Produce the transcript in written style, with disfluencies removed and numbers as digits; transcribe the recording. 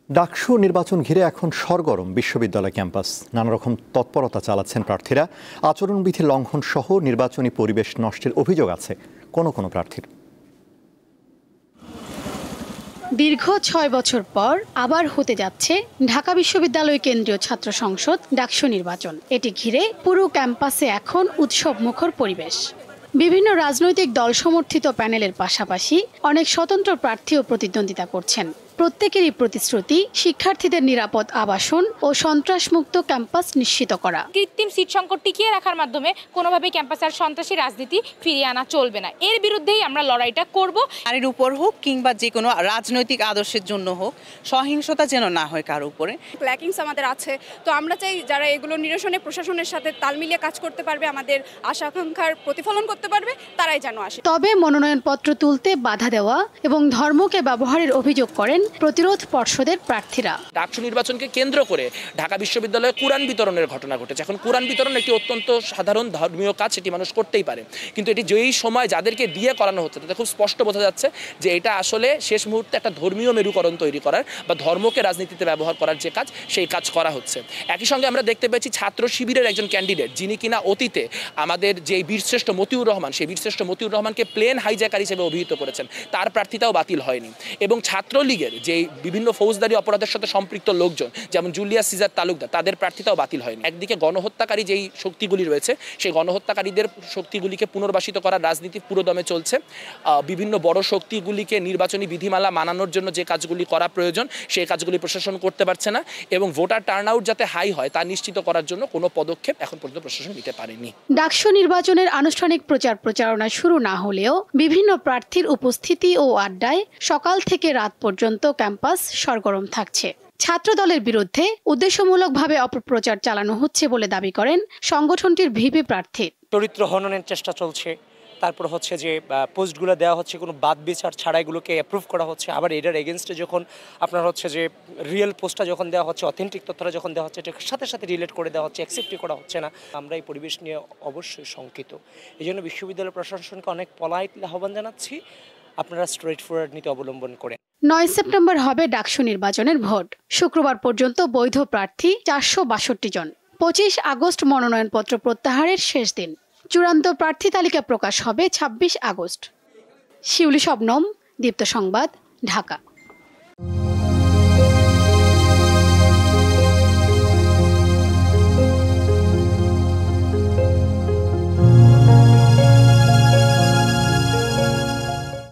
ডাকসু নির্বাচন ঘিরে এখন সরগরম বিশ্ববিদ্যালয় ক্যাম্পাস। নানা রকম তৎপরতা চালাচ্ছেন প্রার্থীরা। আচরণবিধি লঙ্ঘন সহ নির্বাচনী পরিবেশ নষ্টের অভিযোগ আছে কোনো প্রার্থীর। দীর্ঘ ৬ বছর পর আবার হতে যাচ্ছে ঢাকা বিশ্ববিদ্যালয় কেন্দ্রীয় ছাত্র সংসদ ডাকসু নির্বাচন। এটি ঘিরে পুরো ক্যাম্পাসে এখন উৎসব মুখর পরিবেশ। বিভিন্ন রাজনৈতিক দল সমর্থিত প্যানেলের পাশাপাশি অনেক স্বতন্ত্র প্রার্থীও প্রতিদ্বন্দ্বিতা করছেন। প্রত্যেকেরই প্রতিশ্রুতি শিক্ষার্থীদের নিরাপদ আবাসন ও সন্ত্রাসমুক্ত ক্যাম্পাস নিশ্চিত করা। কৃত্রিম সিট সংকট টিকিয়ে রাখার মাধ্যমে কোনোভাবেই ক্যাম্পাসের সন্ত্রাসী রাজনীতি ফিরিয়ে আনা চলবে না। এর বিরুদ্ধেই আমরা লড়াইটা করব। নারীর উপর হোক কিংবা যে কোনো রাজনৈতিক আদর্শের জন্য হোক, সহিংসতা যেন না হয় কারো উপরে। ল্যাকিংস আমাদের আছে, তো আমরা চাই যারা এগুলো নিরসনে প্রশাসনের সাথে তাল মিলিয়ে কাজ করতে পারবে, আমাদের আশা আকাঙ্ক্ষার প্রতিফলন করতে পারবে, তারাই যেন আসে। তবে মনোনয়নপত্র তুলতে বাধা দেওয়া এবং ধর্মকে ব্যবহারের অভিযোগ করেন প্রতিরোধ পর্ষদের প্রার্থীরা। ডাকসু নির্বাচনকে কেন্দ্র করে ঢাকা বিশ্ববিদ্যালয়ে কোরআন বিতরণের ঘটনা ঘটেছে। এখন কোরআন বিতরণ একটি অত্যন্ত সাধারণ ধর্মীয় কাজ, সেটি মানুষ করতেই পারে, কিন্তু এটি যেই সময় যাদেরকে দিয়ে করানো হচ্ছে তাতে খুব স্পষ্ট বোঝা যাচ্ছে যে এটা আসলে শেষ মুহূর্তে একটা ধর্মীয় মেরুকরণ তৈরি করার বা ধর্মকে রাজনীতিতে ব্যবহার করার যে কাজ, সেই কাজ করা হচ্ছে। একই সঙ্গে আমরা দেখতে পেয়েছি ছাত্র শিবিরের একজন ক্যান্ডিডেট, যিনি কিনা অতীতে আমাদের যে বীরশ্রেষ্ঠ মতিউর রহমান, সেই বীরশ্রেষ্ঠ মতিউর রহমানকে প্লেন হাইজ্যাকার হিসেবে অভিহিত করেছেন, তার প্রার্থিতাও বাতিল হয়নি। এবং ছাত্রলীগের যে বিভিন্ন ফৌজদারি অপরাধের সাথে সম্পৃক্ত লোকজন, যেমন জুলিয়াস সিজার তালুকদার, তাদের প্রার্থিতাও বাতিল হয়নি। একদিকে গণহত্যাকারী যেই শক্তিগুলি রয়েছে, সেই গণহত্যাকারীদের শক্তিগুলিকে পুনর্বাসিত করার রাজনীতি পুরোদমে চলছে। বিভিন্ন বড় শক্তিগুলিকে নির্বাচনী বিধিমালা মানানোর জন্য যে কাজগুলি করা প্রয়োজন, সেই কাজগুলি প্রশাসন করতে পারছে না। এবং ভোটার টার্নআউট যাতে হাই হয় তা নিশ্চিত করার জন্য কোনো পদক্ষেপ এখন পর্যন্ত প্রশাসন নিতে পারেনি। ডাকসু নির্বাচনের আনুষ্ঠানিক প্রচারণা শুরু না হলেও বিভিন্ন প্রার্থীর উপস্থিতি ও আড্ডায় সকাল থেকে রাত পর্যন্ত ক্যাম্পাস সরগরম থাকছে। ছাত্র দলের বিরুদ্ধে উদ্দেশ্যমূলকভাবে অপপ্রচার চালানো হচ্ছে বলে দাবি করেন সংগঠনটির ভিপি প্রার্থী। চরিত্র হননের চেষ্টা চলছে, তারপর হচ্ছে যে পোস্টগুলো দেওয়া হচ্ছে কোনো বাদ বিচার ছাড়া এগুলোকে অ্যাপ্রুভ করা হচ্ছে। আবার এটার এগেনস্টে যখন আপনার হচ্ছে যে রিয়েল পোস্টটা যখন দেওয়া হচ্ছে, অথেন্টিক তথ্যটা যখন দেওয়া হচ্ছে, এটার সাথে সাথে রিলেট করে দেওয়া হচ্ছে, অ্যাকসেপ্টই করা হচ্ছে না। আমরা এই পরিবেশ নিয়ে অবশ্যই শঙ্কিত। এই জন্য বিশ্ববিদ্যালয় প্রশাসনকে অনেক পলাইটলি আহ্বান জানাচ্ছি, আপনারা স্ট্রেট ফরওয়ার্ড নীতি অবলম্বন করেন। 9 সেপ্টেম্বর হবে ডাকসু নির্বাচনের ভোট। শুক্রবার পর্যন্ত বৈধ প্রার্থী 462 জন। 25 আগস্ট মনোনয়নপত্র প্রত্যাহারের শেষ দিন। চূড়ান্ত প্রার্থী তালিকা প্রকাশ হবে 26 আগস্ট। শিউলি শবনম, দীপ্ত সংবাদ, ঢাকা।